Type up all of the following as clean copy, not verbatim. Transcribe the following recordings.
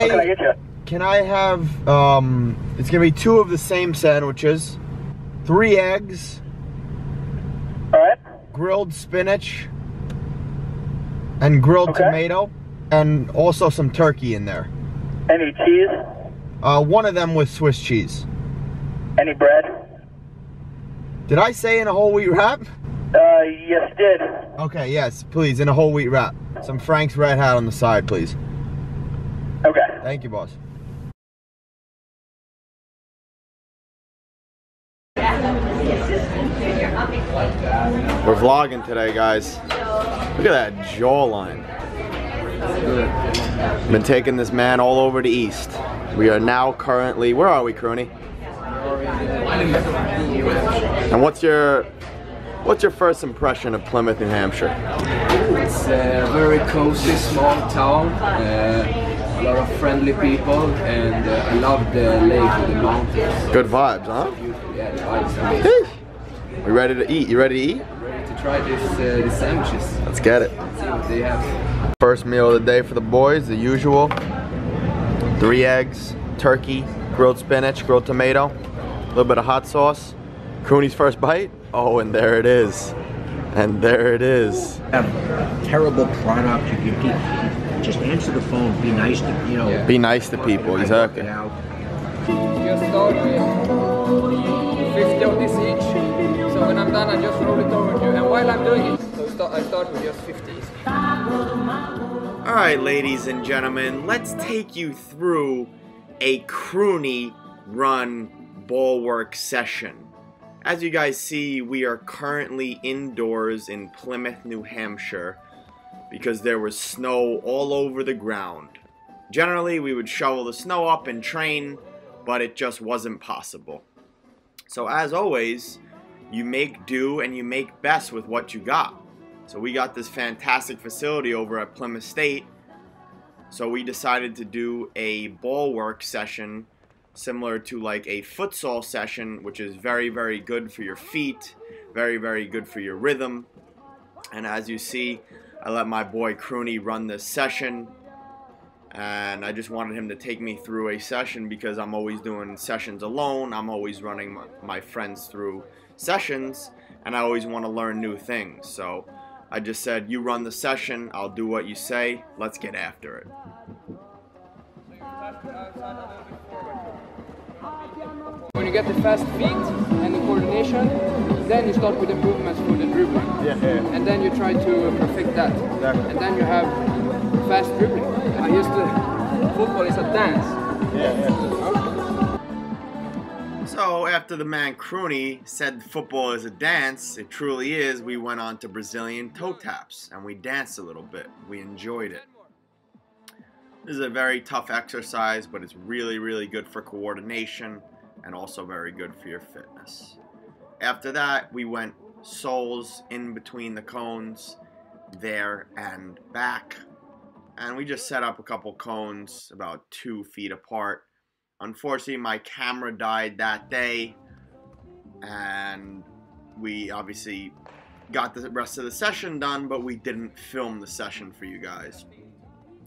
What can I get you? Can I have, it's gonna be 2 of the same sandwiches, 3 eggs, Alright. grilled spinach, and grilled tomato, and also some turkey in there. Any cheese? One of them with Swiss cheese. Any bread? Did I say in a whole wheat wrap? Yes, did. Okay, yes, please, in a whole wheat wrap. Some Frank's Red Hat on the side, please. Okay. Thank you, boss. We're vlogging today, guys. Look at that jawline. Been taking this man all over the East. We are now currently, where are we, Crooney? And what's your first impression of Plymouth, New Hampshire? It's a very cozy, small town. A lot of friendly people, and I love the lake with the mountains. Good vibes, huh? Beautiful, yeah, the vibes. Amazing. We ready to eat? You ready to eat? Ready to try these sandwiches. Let's get it. Let's see what they have. First meal of the day for the boys, the usual. 3 eggs, turkey, grilled spinach, grilled tomato, a little bit of hot sauce. Crooney's first bite. Oh, and there it is. And there it is. Have terrible product. You just answer the phone. Be nice to Be nice to people. Exactly. Just start with 50 of this each. So when I'm done, I just roll it over to you. And while I'm doing it, I start with just 50. All right, ladies and gentlemen, let's take you through a Crooney run ball work session. As you guys see, we are currently indoors in Plymouth, New Hampshire because there was snow all over the ground. Generally, we would shovel the snow up and train, but it just wasn't possible. So as always, you make do and you make best with what you got. So we got this fantastic facility over at Plymouth State, so we decided to do a ball work session similar to like a futsal session, which is very, very good for your feet, very, very good for your rhythm. And as you see, I let my boy Crooney run this session, and I just wanted him to take me through a session because I'm always doing sessions alone. I'm always running my friends through sessions, and I always want to learn new things. So I just said, you run the session, I'll do what you say, let's get after it. When you get the fast feet and the coordination, then you start with the movements for the dribbling. And then you try to perfect that. Exactly. And then you have fast dribbling. I used to, football is a dance. So after the man Crooney said football is a dance, it truly is, we went on to Brazilian toe taps and we danced a little bit. We enjoyed it. This is a very tough exercise, but it's really, really good for coordination and also very good for your fitness. After that, we went soles in between the cones, there and back. And we just set up a couple cones about 2 feet apart. Unfortunately, my camera died that day, and we obviously got the rest of the session done, but we didn't film the session for you guys.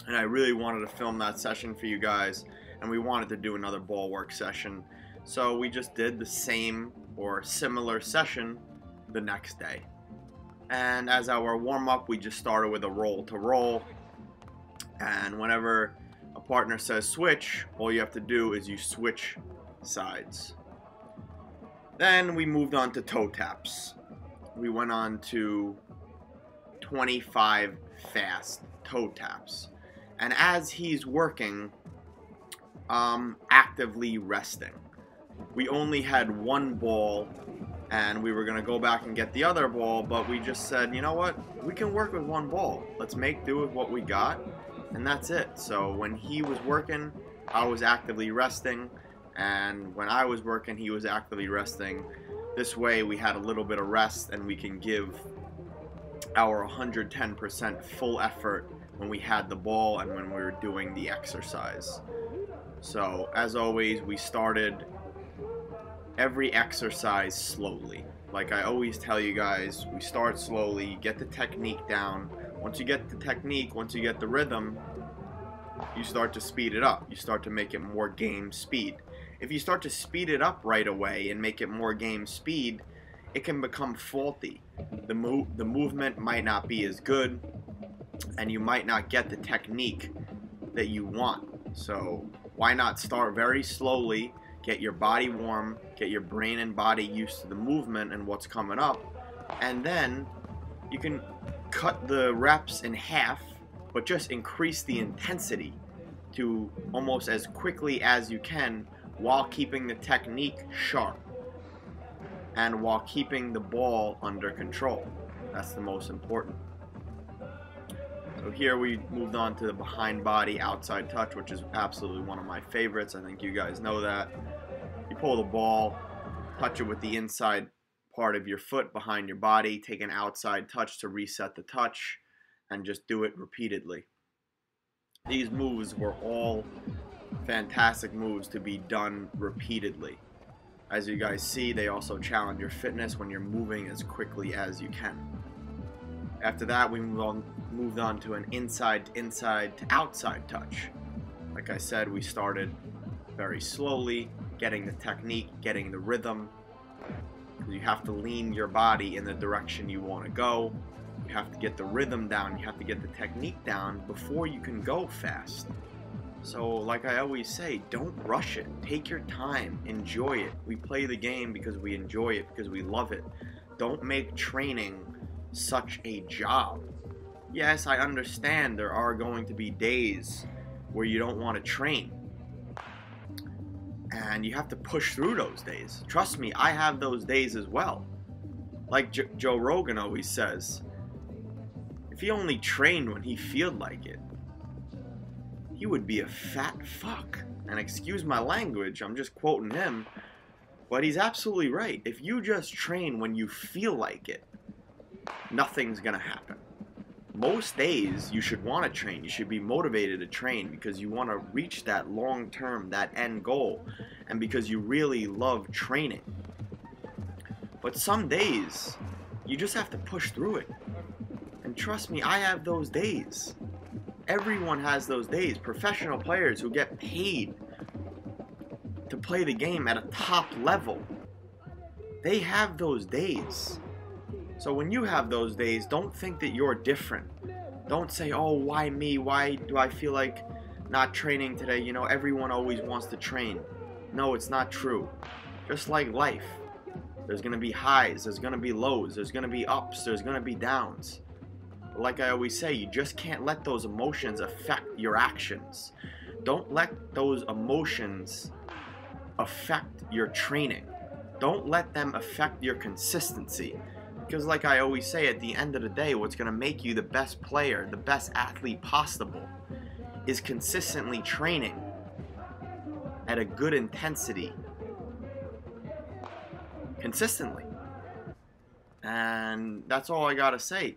And I really wanted to film that session for you guys, and we wanted to do another ball work session. So we just did the same or similar session the next day. And as our warm-up, we just started with a roll to roll. And whenever a partner says switch, all you have to do is you switch sides. Then we moved on to toe taps. We went on to 25 fast toe taps. And as he's working, actively resting. We only had 1 ball, and we were going to go back and get the other ball, but we just said, you know what, we can work with 1 ball. Let's make do with what we got, and that's it. So when he was working, I was actively resting, and when I was working, he was actively resting. This way we had a little bit of rest, and we can give our 110% full effort when we had the ball and when we were doing the exercise. So as always, we started every exercise slowly. Like I always tell you guys, we start slowly, get the technique down. Once you get the technique, once you get the rhythm, you start to speed it up. You start to make it more game speed. If you start to speed it up right away and make it more game speed, it can become faulty. The movement might not be as good, and you might not get the technique that you want. So why not start very slowly, get your body warm, get your brain and body used to the movement and what's coming up, and then you can cut the reps in half, but just increase the intensity to almost as quickly as you can while keeping the technique sharp and while keeping the ball under control. That's the most important. So here we moved on to the behind body outside touch, which is absolutely one of my favorites. I think you guys know that. You pull the ball, touch it with the inside part of your foot behind your body, take an outside touch to reset the touch, and just do it repeatedly. These moves were all fantastic moves to be done repeatedly. As you guys see, they also challenge your fitness when you're moving as quickly as you can. After that, we moved on to an inside to outside touch. Like I said, we started very slowly, getting the technique, getting the rhythm. You have to lean your body in the direction you want to go. You have to get the rhythm down, you have to get the technique down before you can go fast. So like I always say, don't rush it. Take your time, enjoy it. We play the game because we enjoy it, because we love it. Don't make training such a job. Yes, I understand there are going to be days where you don't want to train. And you have to push through those days. Trust me, I have those days as well. Like Joe Rogan always says, if he only trained when he felt like it, he would be a fat fuck. And excuse my language, I'm just quoting him, but he's absolutely right. If you just train when you feel like it, nothing's gonna happen. Most days you should want to train. You should be motivated to train because you want to reach that long term, that end goal, and because you really love training. But some days you just have to push through it. And trust me, I have those days. Everyone has those days. Professional players who get paid to play the game at a top level, they have those days. So when you have those days, don't think that you're different. Don't say, oh, why me? Why do I feel like not training today? You know, everyone always wants to train. No, it's not true. Just like life. There's going to be highs, there's going to be lows, there's going to be ups, there's going to be downs. But like I always say, you just can't let those emotions affect your actions. Don't let those emotions affect your training. Don't let them affect your consistency. Because like I always say, at the end of the day, what's going to make you the best player, the best athlete possible, is consistently training at a good intensity. Consistently. And that's all I got to say.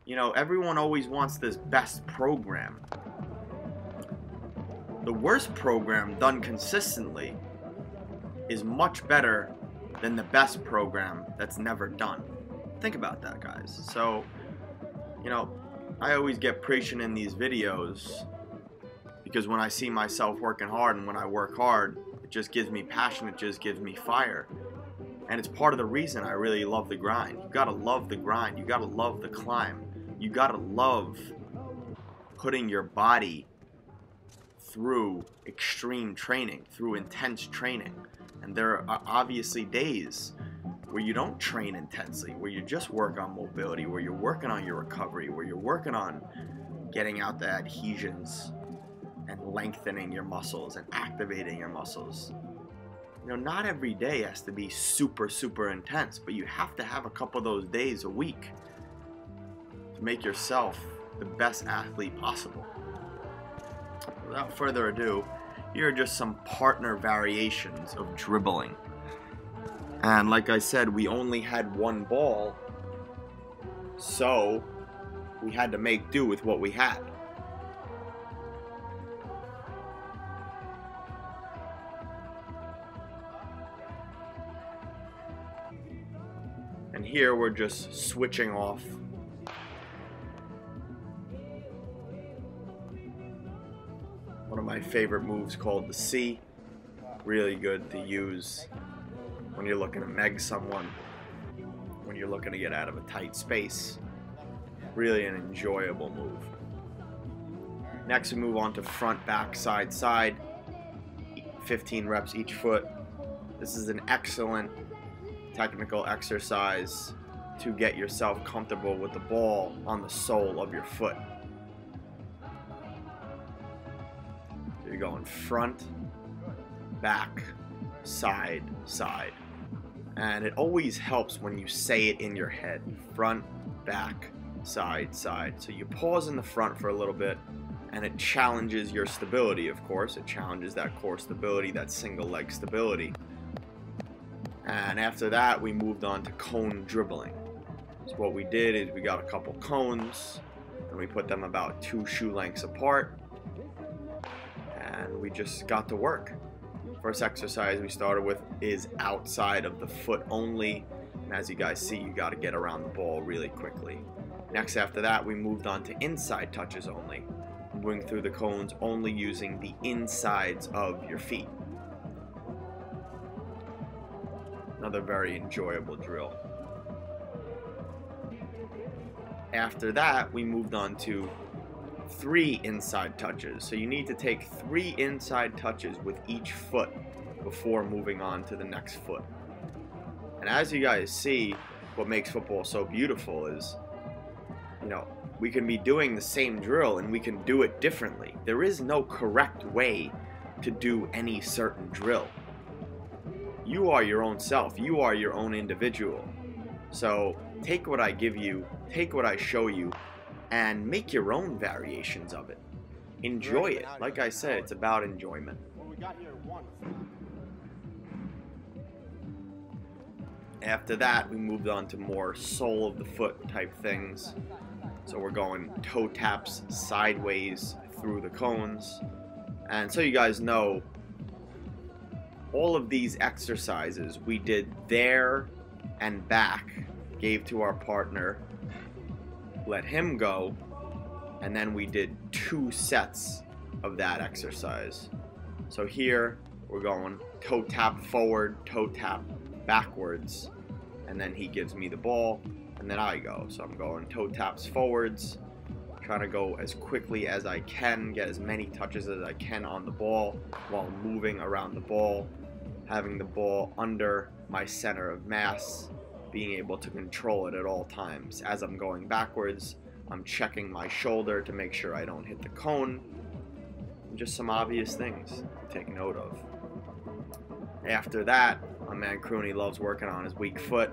You know, everyone always wants this best program. The worst program done consistently is much better than the best program that's never done. Think about that, guys. So, you know, I always get preaching in these videos because when I see myself working hard and when I work hard, it just gives me passion, it just gives me fire. And it's part of the reason I really love the grind. You gotta love the grind, you gotta love the climb. You gotta love putting your body through extreme training, through intense training. And there are obviously days where you don't train intensely, where you just work on mobility, where you're working on your recovery, where you're working on getting out the adhesions and lengthening your muscles and activating your muscles. You know, not every day has to be super, super intense, but you have to have a couple of those days a week to make yourself the best athlete possible. Without further ado, here are just some partner variations of dribbling. And like I said, we only had one ball, so we had to make do with what we had. And here we're just switching off favorite moves called the C. Really good to use when you're looking to meg someone, when you're looking to get out of a tight space. Really an enjoyable move. Next we move on to front, back, side, side. 15 reps each foot. This is an excellent technical exercise to get yourself comfortable with the ball on the sole of your foot. So you're going front, back, side, side. And it always helps when you say it in your head. Front, back, side, side. So you pause in the front for a little bit, and it challenges your stability, of course. It challenges that core stability, that single leg stability. And after that, we moved on to cone dribbling. So what we did is we got a couple cones, and we put them about 2 shoe lengths apart, and we just got to work. First exercise we started with is outside of the foot only, and as you guys see, you got to get around the ball really quickly. Next after that, we moved on to inside touches only, moving through the cones only using the insides of your feet. Another very enjoyable drill. After that, we moved on to 3 inside touches. So you need to take 3 inside touches with each foot before moving on to the next foot. And as you guys see, what makes football so beautiful is, you know, we can be doing the same drill and we can do it differently. There is no correct way to do any certain drill. You are your own self. You are your own individual. So take what I give you, take what I show you, and make your own variations of it. Enjoy it. Like I said, it's about enjoyment. After that, we moved on to more sole of the foot type things. So we're going toe taps sideways through the cones. And so you guys know, all of these exercises we did there and back, gave to our partner, let him go, and then we did 2 sets of that exercise. So here we're going toe tap forward, toe tap backwards, and then he gives me the ball, and then I go. So I'm going toe taps forwards, trying to go as quickly as I can, get as many touches as I can on the ball while moving around the ball, having the ball under my center of mass, being able to control it at all times. As I'm going backwards, I'm checking my shoulder to make sure I don't hit the cone. Just some obvious things to take note of. After that, my man Crooney loves working on his weak foot,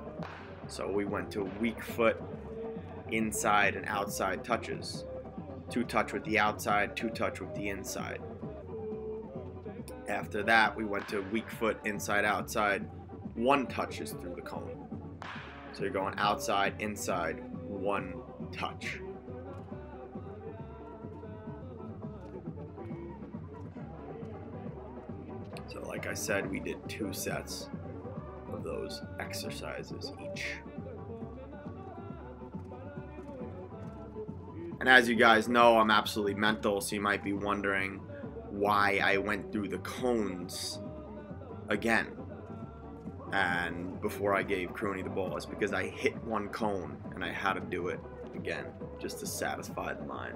so we went to weak foot inside and outside touches. 2 touch with the outside, 2 touch with the inside. After that, we went to weak foot inside, outside, 1 touches through the cone. So you're going outside, inside, 1 touch. So like I said, we did 2 sets of those exercises each. And as you guys know, I'm absolutely mental, so you might be wondering why I went through the cones again. And before I gave Crooney the ball, it's because I hit 1 cone and I had to do it again just to satisfy the mind.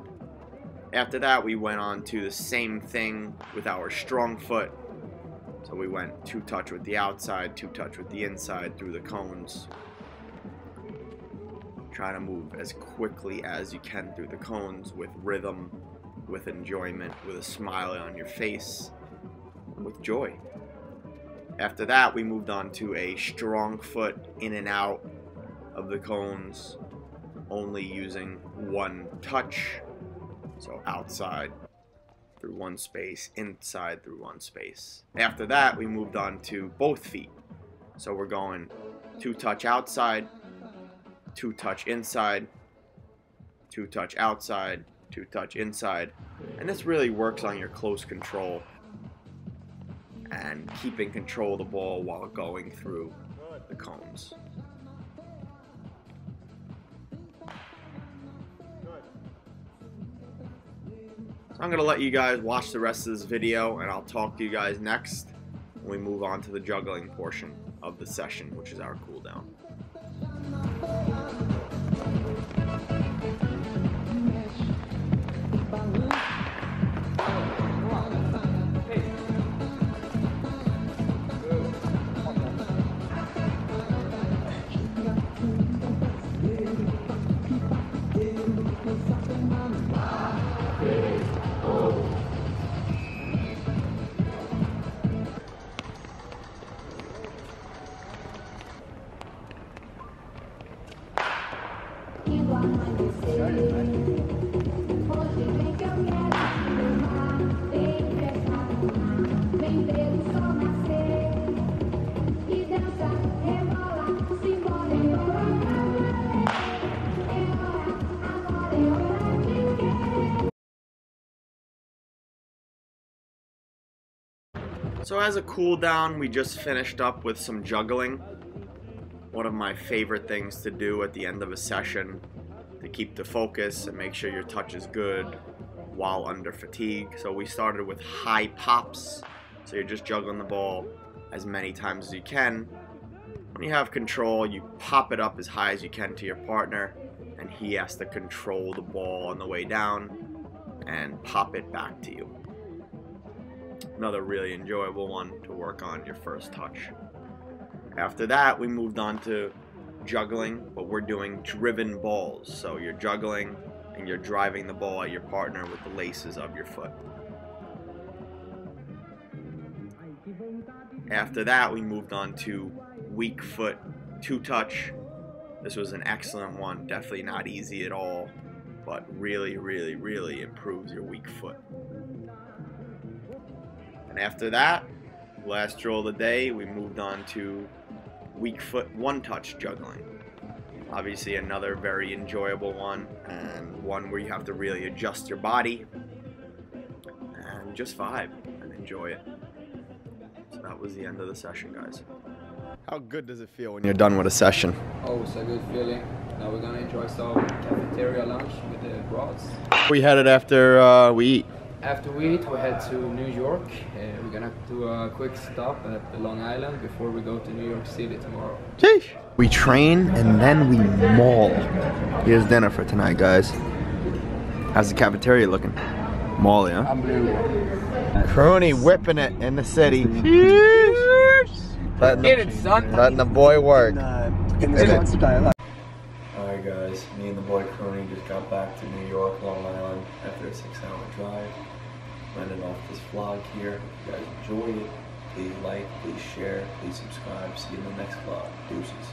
After that, we went on to the same thing with our strong foot. So we went 2 touch with the outside, 2 touch with the inside through the cones. Try to move as quickly as you can through the cones with rhythm, with enjoyment, with a smile on your face, and with joy. After that, we moved on to a strong foot in and out of the cones, only using 1 touch. So outside through 1 space, inside through 1 space. After that, we moved on to both feet. So we're going 2 touch outside, 2 touch inside, 2 touch outside, 2 touch inside. And this really works on your close control and keeping control of the ball while going through the cones. So I'm going to let you guys watch the rest of this video, and I'll talk to you guys next when we move on to the juggling portion of the session, which is our cool down. So as a cool down, we just finished up with some juggling. One of my favorite things to do at the end of a session to keep the focus and make sure your touch is good while under fatigue. So we started with high pops. So you're just juggling the ball as many times as you can. When you have control, you pop it up as high as you can to your partner, and he has to control the ball on the way down and pop it back to you. Another really enjoyable one to work on your first touch. After that, we moved on to juggling, but we're doing driven balls. So you're juggling and you're driving the ball at your partner with the laces of your foot. After that, we moved on to weak foot two touch. This was an excellent one. Definitely not easy at all, but really, really, really improves your weak foot. And after that, last drill of the day, we moved on to weak foot one touch juggling. Obviously another very enjoyable one, and one where you have to really adjust your body and just vibe and enjoy it. So that was the end of the session, guys. How good does it feel when you're done with a session? Oh, it's a good feeling. Now we're gonna enjoy some cafeteria lunch with the broads. We headed after we eat. After we eat, we head to New York. We're gonna do a quick stop at Long Island before we go to New York City tomorrow. Sheesh. We train and then we maul. Here's dinner for tonight, guys. How's the cafeteria looking? Maul, yeah? Unbelievable. Crooney whipping it in the city. Get it, son. Letting the boy work. Alright guys, me and the boy Crooney just got back to New York, Long Island after a 6-hour drive. Ending off this vlog here. If you guys enjoyed it, please like, please share, please subscribe. See you in the next vlog. Deuces.